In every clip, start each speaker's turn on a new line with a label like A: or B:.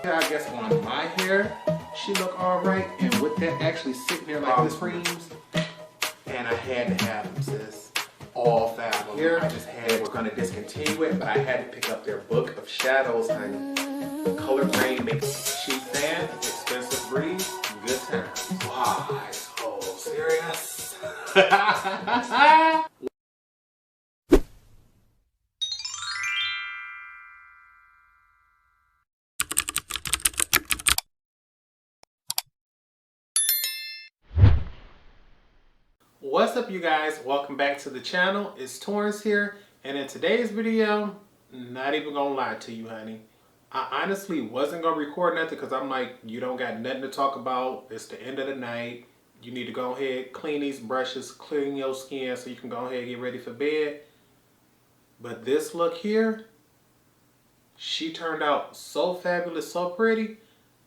A: I guess on my hair, she look all right. And with that actually sitting there like this creams, and I had to have them, sis. All 5 of them. Here, I just had, we're gonna discontinue it, but I had to pick up their book of shadows, honey. Color grade makes cheap fan, expensive breeze, good times. Wow, so serious. What's up, you guys? Welcome back to the channel. It's Torrence here, and in today's video, not even gonna lie to you, honey, I honestly wasn't gonna record nothing because I'm like, you don't got nothing to talk about. It's the end of the night. You need to go ahead, clean these brushes, clean your skin so you can go ahead and get ready for bed. But this look here, she turned out so fabulous, so pretty.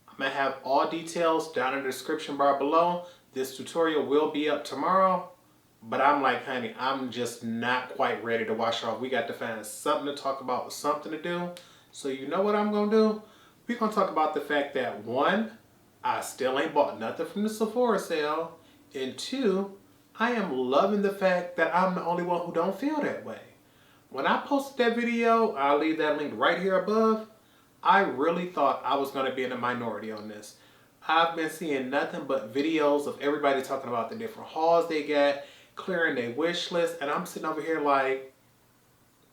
A: I'm gonna have all details down in the description bar below. This tutorial will be up tomorrow, but I'm like, honey, I'm just not quite ready to wash her off. We got to find something to talk about, something to do. So you know what I'm gonna do? We're gonna talk about the fact that 1, I still ain't bought nothing from the Sephora sale, and 2, I am loving the fact that I'm the only one who don't feel that way. When I posted that video, I'll leave that link right here above, I really thought I was gonna be in a minority on this. I've been seeing nothing but videos of everybody talking about the different hauls they got, clearing their wish list, and I'm sitting over here like,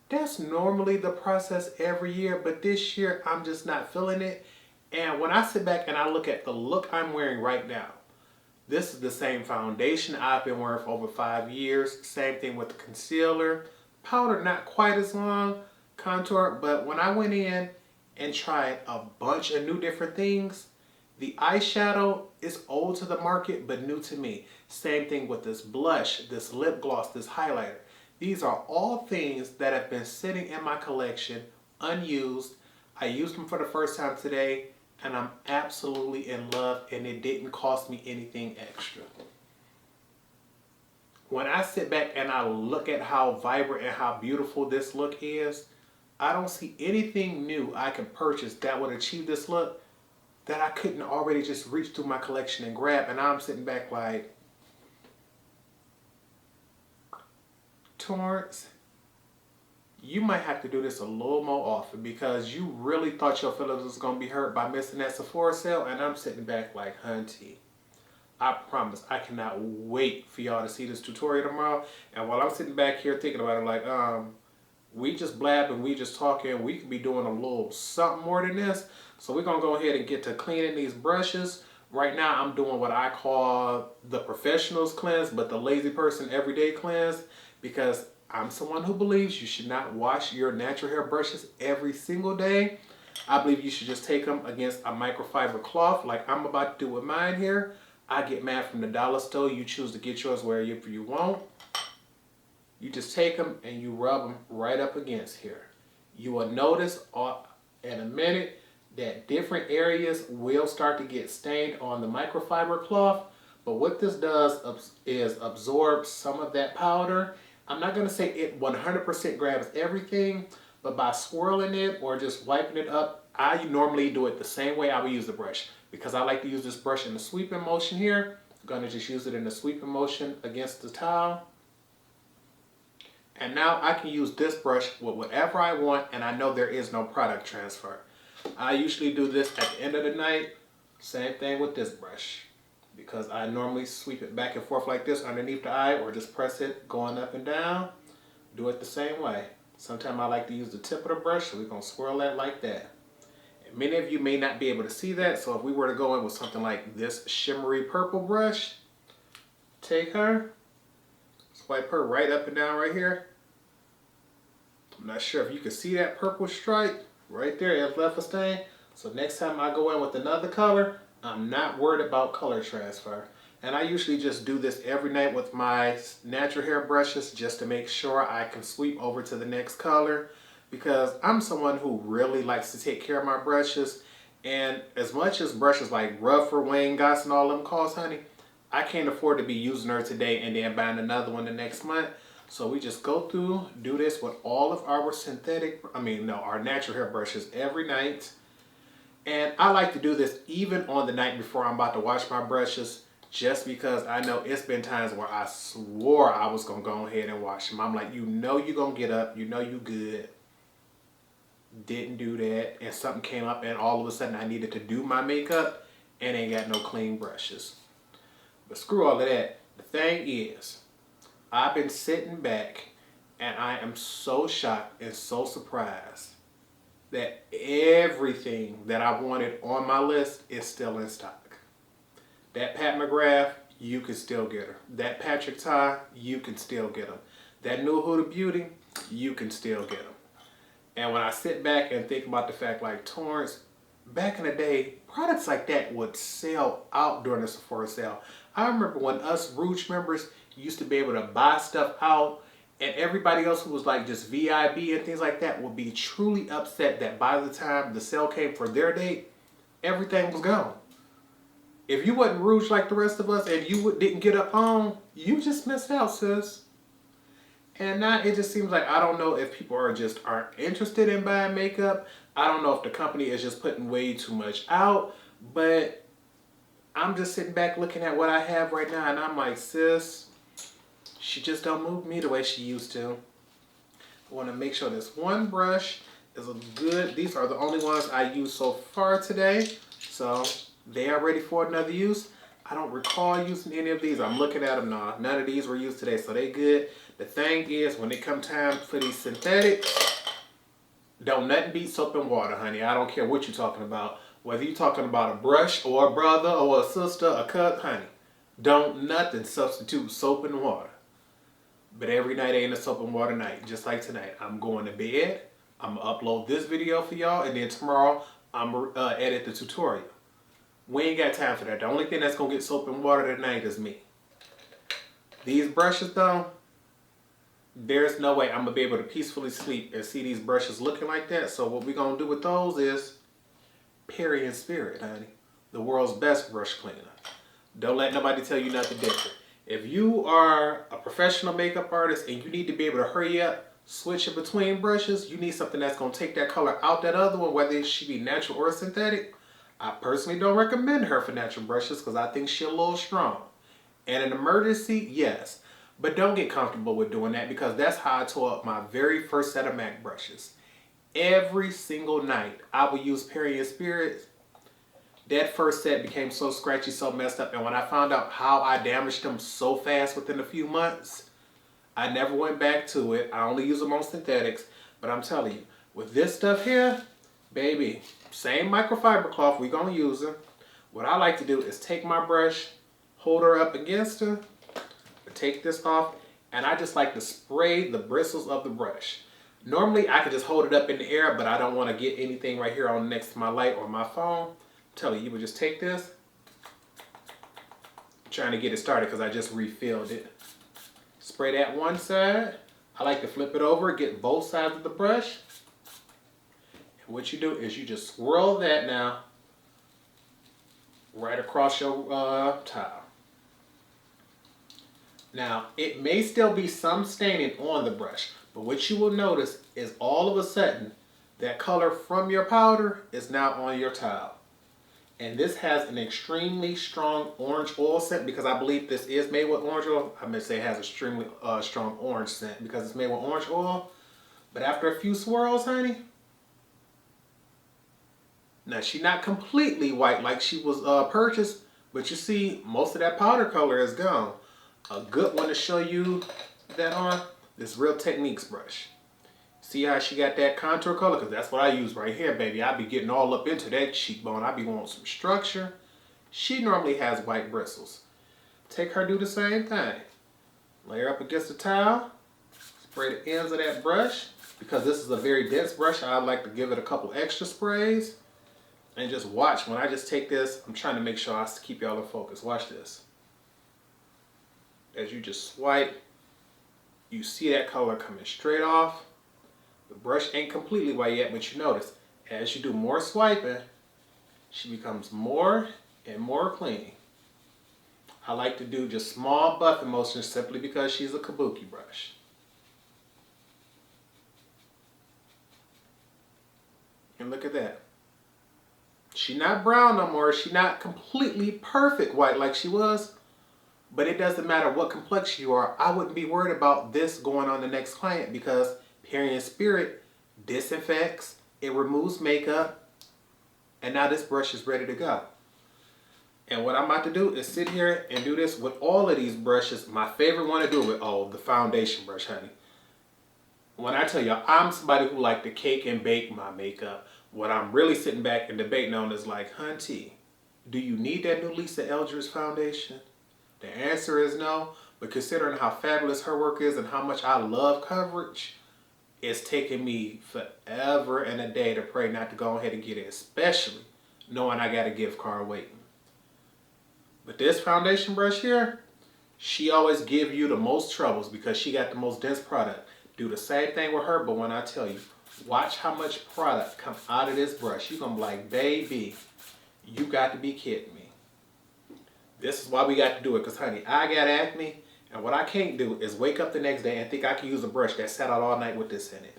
A: that's normally the process every year, but this year I'm just not feeling it. And when I sit back and I look at the look I'm wearing right now, this is the same foundation I've been wearing for over 5 years. Same thing with the concealer. Powder not quite as long, contour, but when I went in and tried a bunch of new different things, the eyeshadow is old to the market, but new to me. Same thing with this blush, this lip gloss, this highlighter. These are all things that have been sitting in my collection, unused. I used them for the first time today, and I'm absolutely in love, and it didn't cost me anything extra. When I sit back and I look at how vibrant and how beautiful this look is, I don't see anything new I can purchase that would achieve this look that I couldn't already just reach through my collection and grab. And I'm sitting back like, Torrence, you might have to do this a little more often because you really thought your feelings was gonna be hurt by missing that Sephora sale. And I'm sitting back like, hunty, I promise I cannot wait for y'all to see this tutorial tomorrow. And while I'm sitting back here thinking about it, like, we just blabbing, we just talking, we could be doing a little something more than this. So we're gonna go ahead and get to cleaning these brushes. Right now I'm doing what I call the professionals cleanse, but the lazy person everyday cleanse, because I'm someone who believes you should not wash your natural hair brushes every single day. I believe you should just take them against a microfiber cloth like I'm about to do with mine here. I get mad from the dollar store. You choose to get yours wherever you want. You just take them and you rub them right up against here. You will notice in a minute that different areas will start to get stained on the microfiber cloth. But what this does is absorb some of that powder. I'm not going to say it 100% grabs everything, but by swirling it or just wiping it up, I normally do it the same way I would use the brush. Because I like to use this brush in the sweeping motion here. I'm going to just use it in the sweeping motion against the towel. And now I can use this brush with whatever I want, and I know there is no product transfer. I usually do this at the end of the night. Same thing with this brush, because I normally sweep it back and forth like this underneath the eye, or just press it going up and down. Do it the same way. Sometimes I like to use the tip of the brush, so we're going to swirl that like that. And many of you may not be able to see that, so if we were to go in with something like this shimmery purple brush, take her, swipe her right up and down right here. I'm not sure if you can see that purple stripe right there. It left a stain. So next time I go in with another color, I'm not worried about color transfer. And I usually just do this every night with my natural hair brushes just to make sure I can sweep over to the next color, because I'm someone who really likes to take care of my brushes. And as much as brushes like Redford, Wayne Goss, and all them cost, honey, I can't afford to be using her today and then buying another one the next month. So we just go through, do this with all of our our natural hair brushes every night. And I like to do this even on the night before I'm about to wash my brushes, just because I know it's been times where I swore I was going to go ahead and wash them. I'm like, you know you're going to get up, you know you good. Didn't do that, and something came up, and all of a sudden I needed to do my makeup and ain't got no clean brushes. But screw all of that. The thing is, I've been sitting back and I am so shocked and so surprised that everything that I wanted on my list is still in stock. That Pat McGrath, you can still get her. That Patrick Ta, you can still get them. That new Huda Beauty, you can still get them. And when I sit back and think about the fact, like, Torrence, back in the day, products like that would sell out during the Sephora sale. I remember when us Rouge members used to be able to buy stuff out, and everybody else who was like just VIB and things like that would be truly upset that by the time the sale came for their date, everything was gone. If you wasn't Rouge like the rest of us and you didn't get up on, you just missed out, sis. And now it just seems like, I don't know if people aren't interested in buying makeup. I don't know if the company is just putting way too much out, but I'm just sitting back looking at what I have right now, and I'm like, sis, she just don't move me the way she used to. I want to make sure this one brush is good. These are the only ones I used so far today, so they are ready for another use. I don't recall using any of these. I'm looking at them now. None of these were used today, so they good. The thing is, when it come time for these synthetics, don't nothing beat soap and water, honey. I don't care what you're talking about. Whether you're talking about a brush or a brother or a sister, a cut, honey. Don't nothing substitute soap and water. But every night ain't a soap and water night. Just like tonight. I'm going to bed. I'm going to upload this video for y'all. And then tomorrow, I'm going to edit the tutorial. We ain't got time for that. The only thing that's going to get soap and water tonight is me. These brushes, though, there's no way I'm going to be able to peacefully sleep and see these brushes looking like that. So what we're going to do with those is Parian Spirit, honey. The world's best brush cleaner. Don't let nobody tell you nothing different. If you are a professional makeup artist and you need to be able to hurry up, switch it between brushes, you need something that's going to take that color out that other one, whether it should be natural or synthetic. I personally don't recommend her for natural brushes because I think she's a little strong. In an emergency, yes. But don't get comfortable with doing that, because that's how I tore up my very first set of MAC brushes. Every single night, I would use Parian Spirits. That first set became so scratchy, so messed up. And when I found out how I damaged them so fast within a few months, I never went back to it. I only use them on synthetics. But I'm telling you, with this stuff here, baby, same microfiber cloth, we're going to use her. What I like to do is take my brush, hold her up against her, take this off, and I just like to spray the bristles of the brush. Normally, I could just hold it up in the air, but I don't want to get anything right here on next to my light or my phone. I'm telling you, you would just take this. I'm trying to get it started because I just refilled it. Spray that one side. I like to flip it over, get both sides of the brush. And what you do is you just swirl that now right across your towel. Now, it may still be some staining on the brush, but what you will notice is all of a sudden, that color from your powder is now on your towel. And this has an extremely strong orange oil scent, because I believe this is made with orange oil. I may say it has extremely strong orange scent because it's made with orange oil. But after a few swirls, honey, now she's not completely white like she was purchased, but you see most of that powder color is gone. A good one to show you that on, this Real Techniques brush. See how she got that contour color? Because that's what I use right here, baby. I be getting all up into that cheekbone. I be wanting some structure. She normally has white bristles. Take her, do the same thing. Lay her up against the towel. Spray the ends of that brush. Because this is a very dense brush, I like to give it a couple extra sprays. And just watch. When I just take this, I'm trying to make sure I keep y'all in focus. Watch this. As you just swipe, you see that color coming straight off. The brush ain't completely white yet, but you notice, as you do more swiping, she becomes more and more clean. I like to do just small buffing motions simply because she's a kabuki brush. And look at that. She not brown no more. She not completely perfect white like she was. But it doesn't matter what complexion you are. I wouldn't be worried about this going on the next client because Parian Spirit disinfects, it removes makeup, and now this brush is ready to go. And what I'm about to do is sit here and do this with all of these brushes. My favorite one to do with, oh, the foundation brush, honey. When I tell y'all, I'm somebody who like to cake and bake my makeup. What I'm really sitting back and debating on is like, hunty, do you need that new Lisa Eldridge foundation? The answer is no, but considering how fabulous her work is and how much I love coverage, it's taken me forever and a day to pray not to go ahead and get it, especially knowing I got a gift card waiting. But this foundation brush here, she always give you the most troubles because she got the most dense product. Do the same thing with her, but when I tell you, watch how much product comes out of this brush. You're going to be like, baby, you got to be kidding me. This is why we got to do it, because honey, I got acne, and what I can't do is wake up the next day and think I can use a brush that sat out all night with this in it.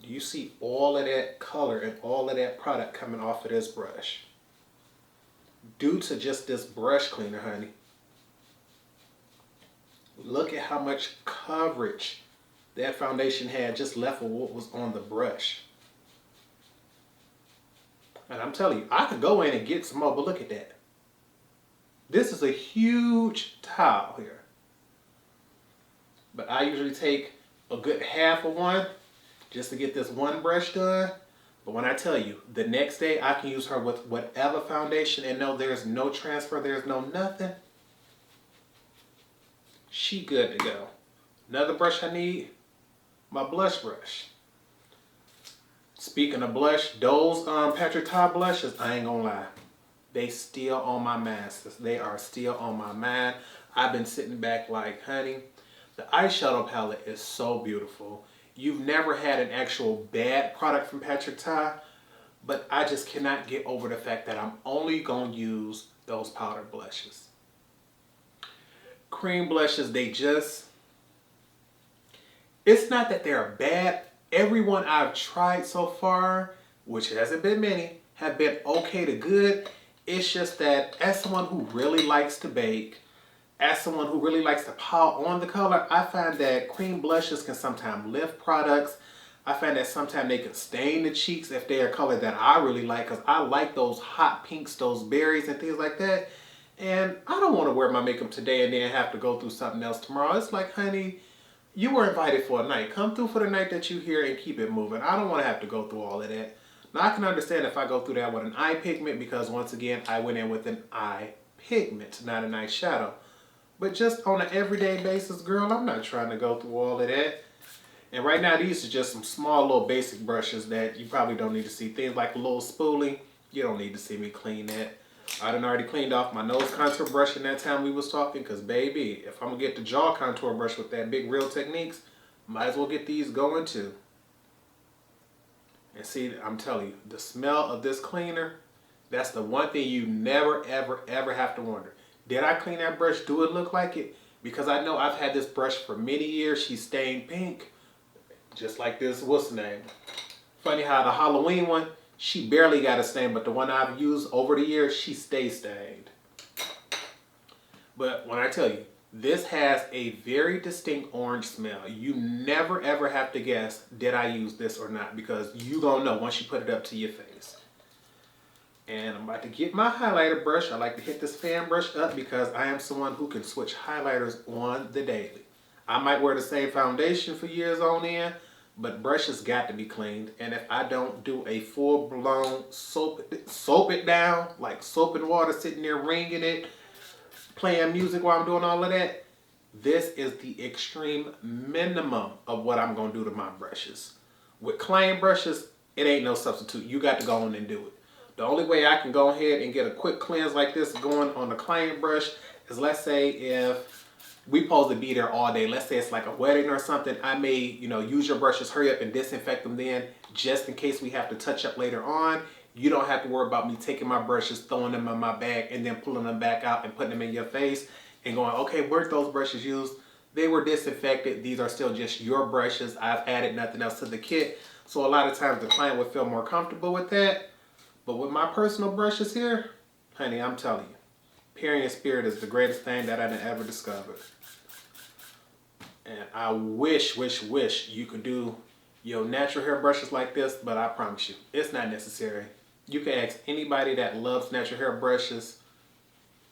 A: You see all of that color and all of that product coming off of this brush. Due to just this brush cleaner, honey. Look at how much coverage that foundation had just left with what was on the brush. And I'm telling you, I could go in and get some more, but look at that. This is a huge towel here. But I usually take a good half of one just to get this one brush done. But when I tell you, the next day I can use her with whatever foundation and no, there's no transfer, there's no nothing. She good to go. Another brush I need, my blush brush. Speaking of blush, those Patrick Ta blushes, I ain't gonna lie. They still on my mind. They are still on my mind. I've been sitting back like, honey, the eyeshadow palette is so beautiful. You've never had an actual bad product from Patrick Ta, but I just cannot get over the fact that I'm only gonna use those powder blushes. Cream blushes, it's not that they're bad. Everyone I've tried so far, which hasn't been many, have been okay to good. It's just that as someone who really likes to bake, as someone who really likes to pile on the color, I find that cream blushes can sometimes lift products. I find that sometimes they can stain the cheeks if they're a color that I really like, because I like those hot pinks, those berries and things like that. And I don't want to wear my makeup today and then have to go through something else tomorrow. It's like, honey, you were invited for a night. Come through for the night that you're here and keep it moving. I don't want to have to go through all of that. Now, I can understand if I go through that with an eye pigment because, once again, I went in with an eye pigment, not an eyeshadow. But just on an everyday basis, girl, I'm not trying to go through all of that. And right now, these are just some small little basic brushes that you probably don't need to see. Things like a little spoolie, you don't need to see me clean that. I done already cleaned off my nose contour brush in that time we was talking, because baby, if I'm going to get the jaw contour brush with that big Real Techniques, might as well get these going too. And see, I'm telling you, the smell of this cleaner, that's the one thing you never, ever, ever have to wonder. Did I clean that brush? Do it look like it? Because I know I've had this brush for many years. She's stained pink, just like this, what's the name? Funny how the Halloween one, she barely got a stain, but the one I've used over the years, she stays stained. But when I tell you, this has a very distinct orange smell. You never ever have to guess, did I use this or not? Because you gonna know once you put it up to your face. And I'm about to get my highlighter brush. I like to hit this fan brush up because I am someone who can switch highlighters on the daily. I might wear the same foundation for years on end, but brushes got to be cleaned. And if I don't do a full-blown soap it down, like soap and water, sitting there wringing it, playing music while I'm doing all of that, this is the extreme minimum of what I'm going to do to my brushes. With client brushes, it ain't no substitute. You got to go in and do it. The only way I can go ahead and get a quick cleanse like this going on the client brush is, let's say if we supposed to be there all day, let's say it's like a wedding or something, I may, use your brushes, hurry up and disinfect them then, just in case we have to touch up later on. You don't have to worry about me taking my brushes, throwing them in my bag, and then pulling them back out and putting them in your face and going, okay, where'd those brushes used? they were disinfected. These are still just your brushes. I've added nothing else to the kit. So a lot of times the client would feel more comfortable with that. But with my personal brushes here, honey, I'm telling you, Parian Spirit is the greatest thing that I've ever discovered. And I wish you could do your natural hair brushes like this, but I promise you, it's not necessary. You can ask anybody that loves natural hair brushes.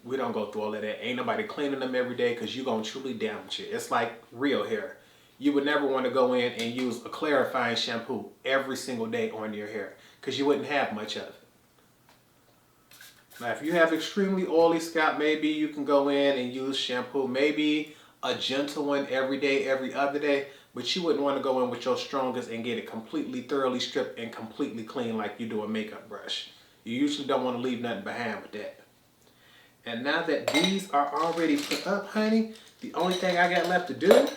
A: We don't go through all of that. Ain't nobody cleaning them every day because you're going to truly damage it. It's like real hair. You would never want to go in and use a clarifying shampoo every single day on your hair because you wouldn't have much of it. Now, if you have extremely oily scalp, maybe you can go in and use shampoo, maybe a gentle one every day, every other day, but you wouldn't want to go in with your strongest and get it completely thoroughly stripped and completely clean like you do a makeup brush. You usually don't want to leave nothing behind with that. And now that these are already put up, honey, the only thing I got left to do,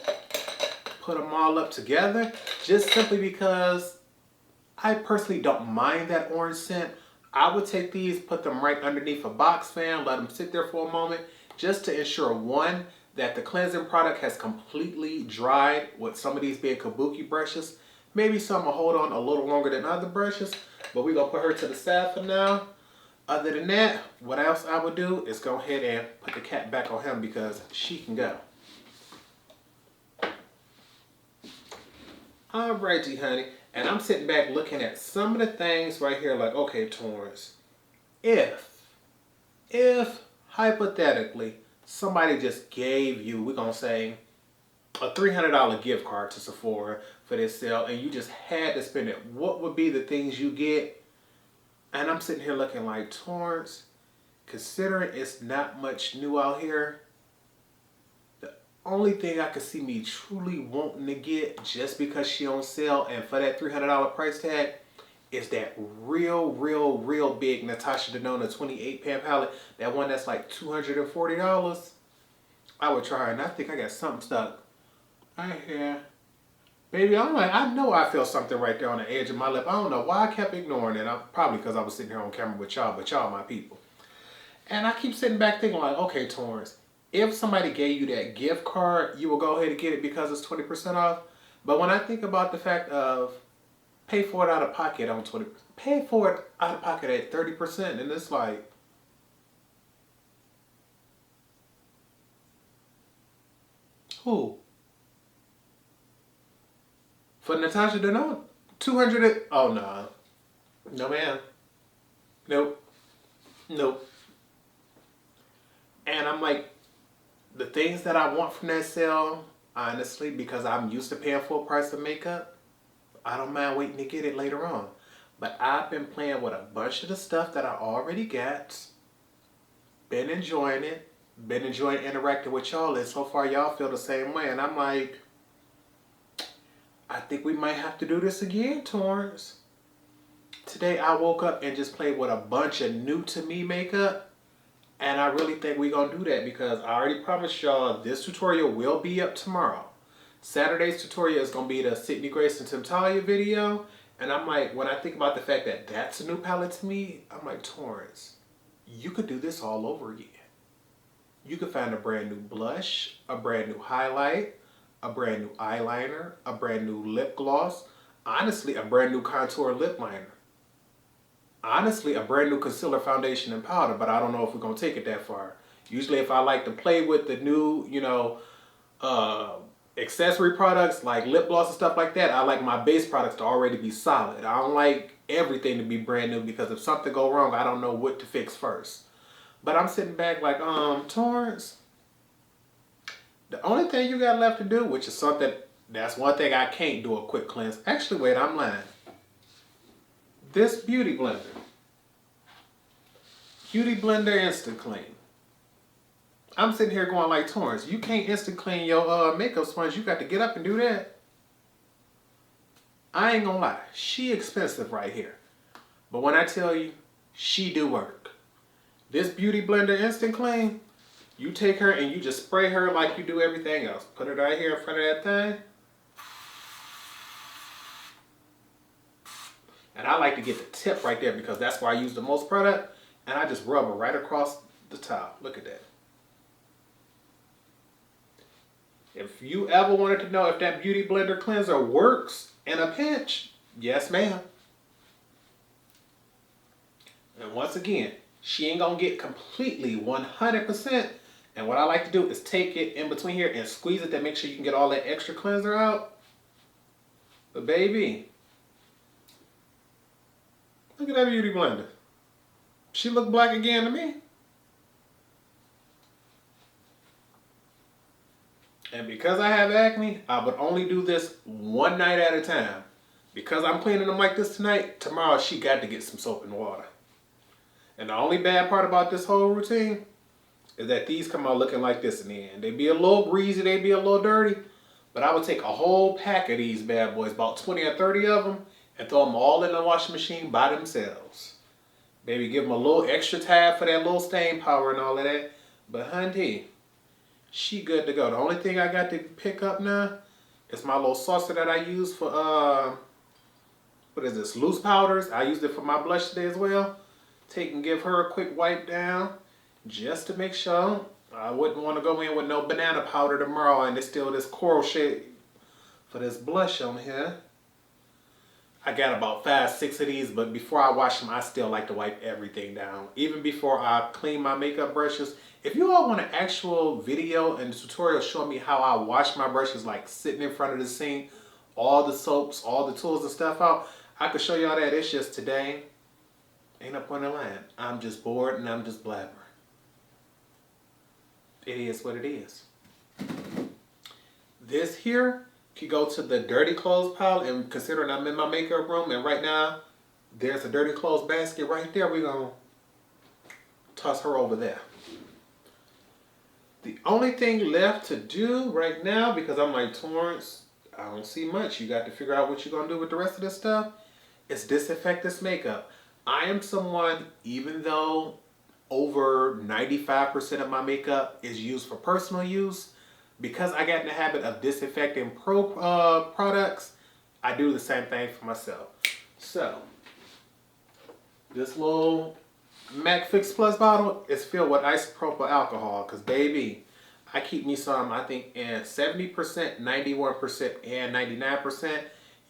A: put them all up together, just simply because I personally don't mind that orange scent. I would take these, put them right underneath a box fan, let them sit there for a moment, just to ensure, one, that the cleansing product has completely dried with some of these being kabuki brushes. Maybe some will hold on a little longer than other brushes, but we're going to put her to the side for now. Other than that, what else I would do is go ahead and put the cat back on him because she can go. Alrighty, honey. And I'm sitting back looking at some of the things right here like, okay, Torrence, if hypothetically somebody just gave you, we're going to say, a $300 gift card to Sephora for this sale and you just had to spend it, what would be the things you get? And I'm sitting here looking like, Torrence, considering it's not much new out here, the only thing I could see me truly wanting to get just because she on sale and for that $300 price tag is that real big Natasha Denona 28 pan palette. That one that's like $240. I would try her and I think I got something stuck right here. Baby, I know I feel something right there on the edge of my lip. I don't know why I kept ignoring it. Probably because I was sitting here on camera with y'all, but y'all my people. And I keep sitting back thinking like, okay, Torrence, if somebody gave you that gift card, you will go ahead and get it because it's 20% off. But when I think about the fact of pay for it out of pocket on 20%, pay for it out of pocket at 30%, and it's like, who? For Natasha Denona, 200. Oh no, no ma'am, nope. And I'm like, the things that I want from that sale, honestly, because I'm used to paying full price of makeup, I don't mind waiting to get it later on. But I've been playing with a bunch of the stuff that I already got, been enjoying it, been enjoying interacting with y'all, and so far y'all feel the same way. And I'm like, I think we might have to do this again, Torrence. Today I woke up and just played with a bunch of new to me makeup. And I really think we're going to do that because I already promised y'all this tutorial will be up tomorrow. Saturday's tutorial is going to be the Sydney Grace and Tim Talia video. And I'm like, when I think about the fact that that's a new palette to me, I'm like, Torrence, you could do this all over again. You could find a brand new blush, a brand new highlight, a brand new eyeliner, a brand new lip gloss, honestly, a brand new contour lip liner. Honestly, a brand new concealer, foundation, and powder, but I don't know if we're going to take it that far. Usually if I like to play with the new, accessory products like lip gloss and stuff like that, I like my base products to already be solid. I don't like everything to be brand new because if something go wrong, I don't know what to fix first. But I'm sitting back like, Torrence, the only thing you got left to do, which is something, that's one thing I can't do a quick cleanse. Actually, wait, I'm lying. This Beauty Blender. Beauty Blender Instaclean. I'm sitting here going like, Torrence, you can't instant clean your makeup sponge. You got to get up and do that. I ain't gonna lie. She expensive right here. But when I tell you, she do work. This Beauty Blender Instant Clean, you take her and you just spray her like you do everything else. Put it right here in front of that thing. And I like to get the tip right there because that's where I use the most product. And I just rub it right across the top. Look at that. If you ever wanted to know if that Beauty Blender cleanser works in a pinch, yes ma'am. And once again, she ain't gonna get completely 100%. And what I like to do is take it in between here and squeeze it to make sure you can get all that extra cleanser out. But baby, look at that Beauty Blender. She look black again to me. And because I have acne, I would only do this one night at a time. Because I'm cleaning them like this tonight, tomorrow she got to get some soap and water. And the only bad part about this whole routine is that these come out looking like this in the end. They be a little greasy, they be a little dirty, but I would take a whole pack of these bad boys, about 20 or 30 of them, and throw them all in the washing machine by themselves. Baby, give them a little extra tab for that little stain power and all of that. But hunty, she good to go. The only thing I got to pick up now is my little saucer that I use for, what is this, loose powders. I used it for my blush today as well. Take and give her a quick wipe down just to make sure. I wouldn't want to go in with no banana powder tomorrow and there's still this coral shade for this blush on here. I got about 5, 6 of these, but before I wash them, I still like to wipe everything down. Even before I clean my makeup brushes. If you all want an actual video and tutorial showing me how I wash my brushes, like sitting in front of the sink, all the soaps, all the tools and stuff out, I could show y'all that. It's just today, ain't no point in lying. I'm just bored and I'm just blabbering. It is what it is. This here can go to the dirty clothes pile, and considering I'm in my makeup room and right now there's a dirty clothes basket right there, we're gonna toss her over there. The only thing left to do right now, because I'm like, Torrence, I don't see much. You got to figure out what you're gonna do with the rest of this stuff, is disinfect this makeup. I am someone, even though over 95% of my makeup is used for personal use, because I got in the habit of disinfecting products, I do the same thing for myself. So, this little MAC Fix Plus bottle is filled with isopropyl alcohol, because baby, I keep me some, I think, in 70%, 91%, and 99%.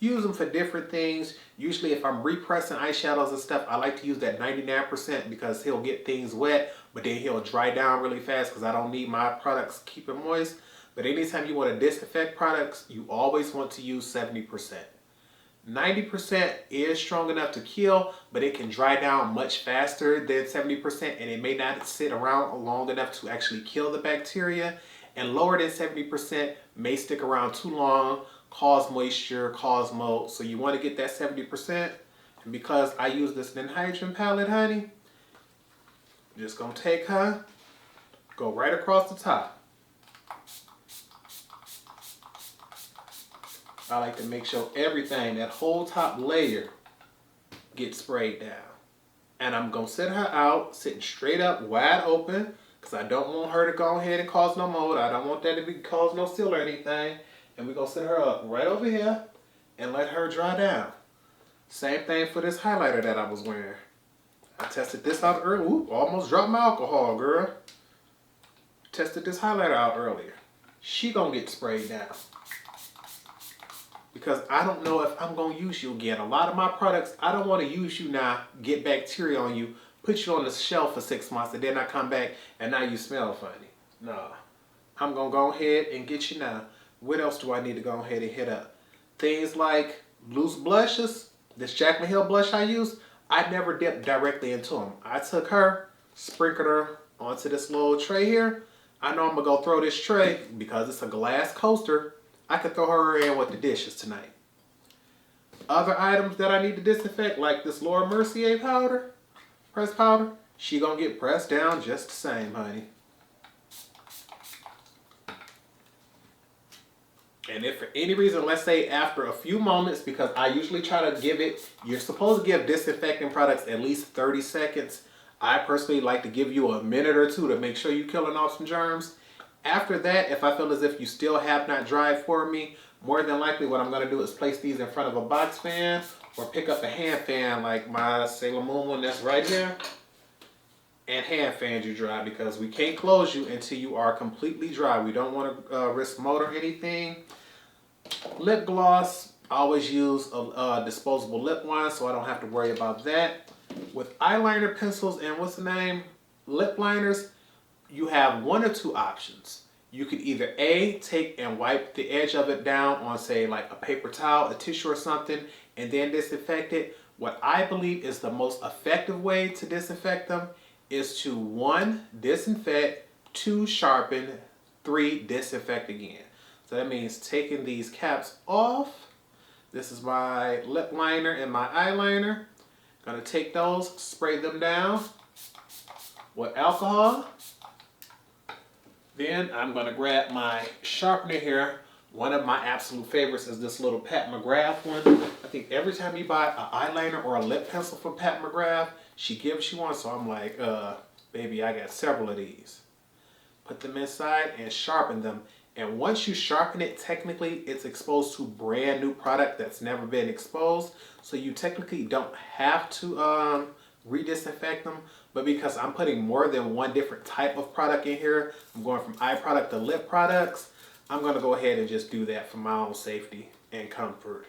A: Use them for different things. Usually if I'm repressing eyeshadows and stuff, I like to use that 99% because he'll get things wet, but then he'll dry down really fast because I don't need my products to keep it moist. But anytime you want to disinfect products, you always want to use 70%. 90% is strong enough to kill, but it can dry down much faster than 70%, and it may not sit around long enough to actually kill the bacteria. And lower than 70% may stick around too long, cause moisture, cause mold. So you want to get that 70%. And because I use this Ninhydrin palette, honey, I'm just going to take her, go right across the top. I like to make sure everything, that whole top layer, gets sprayed down. And I'm going to set her out, sitting straight up, wide open, because I don't want her to go ahead and cause no mold. I don't want that to cause no seal or anything. And we're going to set her up right over here and let her dry down. Same thing for this highlighter that I was wearing. I tested this out earlier. Ooh, almost dropped my alcohol, girl. Tested this highlighter out earlier. She going to get sprayed down. Because I don't know if I'm going to use you again. A lot of my products, I don't want to use you now, get bacteria on you, put you on the shelf for 6 months, and then I come back and now you smell funny. No. I'm going to go ahead and get you now. What else do I need to go ahead and hit up? Things like loose blushes. This Jaclyn Hill blush I use, I never dipped directly into them. I took her, sprinkled her onto this little tray here. I know I'm going to go throw this tray, because it's a glass coaster, I could throw her in with the dishes tonight. Other items that I need to disinfect, like this Laura Mercier powder, pressed powder, she going to get pressed down just the same, honey. And if for any reason, let's say after a few moments, because I usually try to give it, you're supposed to give disinfecting products at least 30 seconds. I personally like to give you a minute or two to make sure you're killing off some germs. After that, if I feel as if you still have not dried for me, more than likely what I'm going to do is place these in front of a box fan or pick up a hand fan like my Sailor Moon one that's right here. and hand fans you dry, because we can't close you until you are completely dry. We don't want to risk mold or anything. Lip gloss, I always use a disposable lip one, so I don't have to worry about that. With eyeliner pencils and lip liners, you have one or two options. You could either A, take and wipe the edge of it down on, say, like a paper towel, a tissue or something, and then disinfect it. What I believe is the most effective way to disinfect them is to 1, disinfect, 2, sharpen, 3, disinfect again. So that means taking these caps off. This is my lip liner and my eyeliner. Gonna take those, spray them down with alcohol. Then I'm gonna grab my sharpener here. One of my absolute favorites is this little Pat McGrath one. I think every time you buy an eyeliner or a lip pencil from Pat McGrath, she gives you one. So I'm like, baby, I got several of these. Put them inside and sharpen them. And once you sharpen it, technically it's exposed to brand new product that's never been exposed. So you technically don't have to re-disinfect them. But because I'm putting more than one different type of product in here, I'm going from eye product to lip products, I'm going to go ahead and just do that for my own safety and comfort.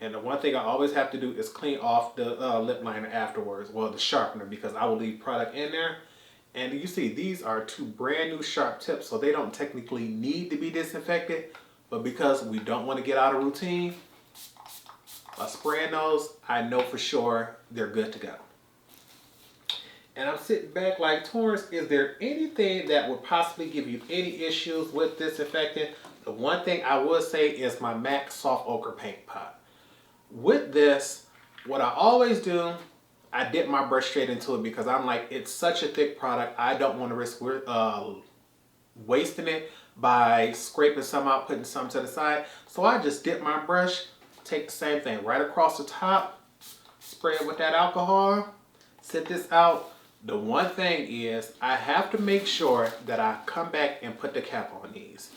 A: And the one thing I always have to do is clean off the lip liner afterwards, well, the sharpener, because I will leave product in there. And you see, these are 2 brand new sharp tips, so they don't technically need to be disinfected. But because we don't want to get out of routine, by spraying those, I know for sure they're good to go. And I'm sitting back like, Torrence, is there anything that would possibly give you any issues with disinfecting? The one thing I would say is my MAC Soft Ochre Paint Pot. With this, what I always do, I dip my brush straight into it, because I'm like, it's such a thick product. I don't want to risk wasting it by scraping some out, putting some to the side. So I just dip my brush, take the same thing right across the top, spray it with that alcohol, set this out. The one thing is, I have to make sure that I come back and put the cap on these.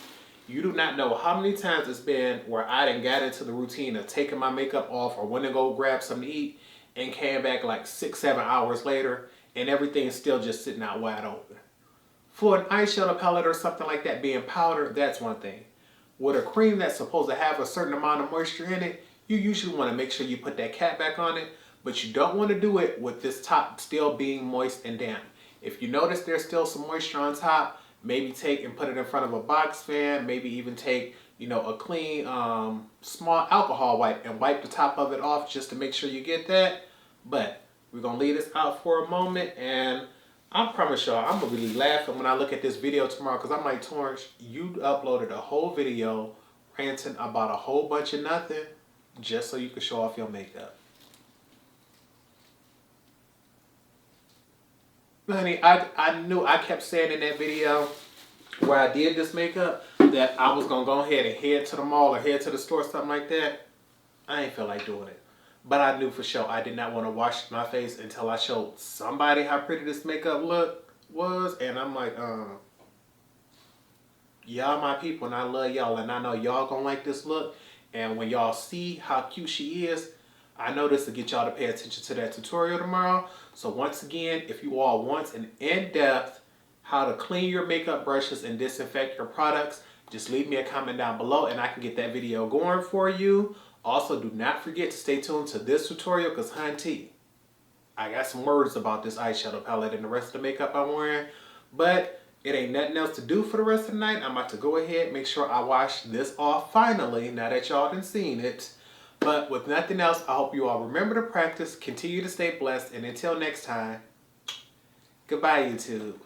A: You do not know how many times it's been where I didn't get into the routine of taking my makeup off or went to go grab something to eat and came back like 6-7 hours later and everything's still just sitting out wide open. For an eyeshadow palette or something like that being powder, that's one thing. With a cream that's supposed to have a certain amount of moisture in it, you usually want to make sure you put that cap back on it, but you don't want to do it with this top still being moist and damp. If you notice there's still some moisture on top, maybe take and put it in front of a box fan, maybe even take, a clean small alcohol wipe and wipe the top of it off just to make sure you get that. But we're going to leave this out for a moment, and I promise y'all I'm going to really laugh when I look at this video tomorrow, because I'm like, Torrence, you uploaded a whole video ranting about a whole bunch of nothing just so you could show off your makeup. Honey, I knew, I kept saying in that video where I did this makeup that I was going to go ahead and head to the mall or head to the store, something like that. I ain't feel like doing it. But I knew for sure I did not want to wash my face until I showed somebody how pretty this makeup look was. And I'm like, y'all my people and I love y'all, and I know y'all gonna like this look. And when y'all see how cute she is, I know this will get y'all to pay attention to that tutorial tomorrow. So once again, if you all want an in-depth how to clean your makeup brushes and disinfect your products, just leave me a comment down below and I can get that video going for you. Also, do not forget to stay tuned to this tutorial, because hunty, I got some words about this eyeshadow palette and the rest of the makeup I'm wearing. But it ain't nothing else to do for the rest of the night. I'm about to go ahead, make sure I wash this off finally, now that y'all done seen it. But with nothing else, I hope you all remember to practice, continue to stay blessed, and until next time, goodbye, YouTube.